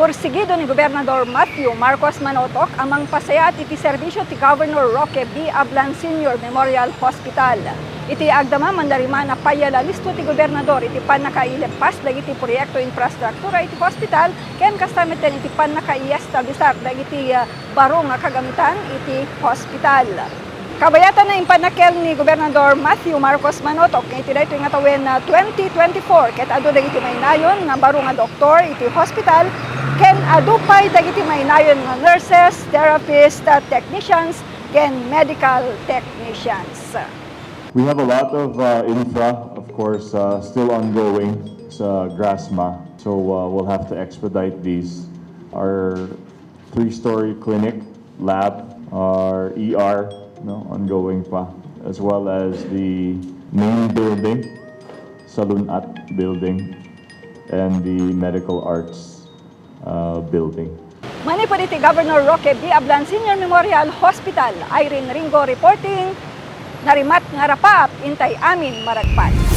Pursigido ni Gobernador Matthew Marcos Manotok amang pasayat iti serbisyo ti Governor Roque B. Ablan Sr. Memorial Hospital. Iti agdama mandarima na payala listo ti Gobernador iti panakailepas dagiti proyekto infrastruktura iti hospital ken kastamiten iti panakaiestablisar dagiti baro nga kagamitan iti hospital. Kabayatan na impanakel ni Gobernador Matthew Marcos Manotok iti daytoy nga tawen 2024 ket adu dagiti maynayon nga baro nga doktor iti hospital ken adu pay dagiti maynayon nga nurses, therapists, technicians ken medical technicians. We have a lot of infra, of course, still ongoing sa GRASMA, so we'll have to expedite these. Our 3-story clinic, lab, our ER, ongoing pa, as well as the main building, Salunat building, and the medical arts building. Manipod iti Governor Roque B. Ablan Sr. Memorial Hospital, Irene Ringo reporting, narimat nga rapap, intay amin maragpan.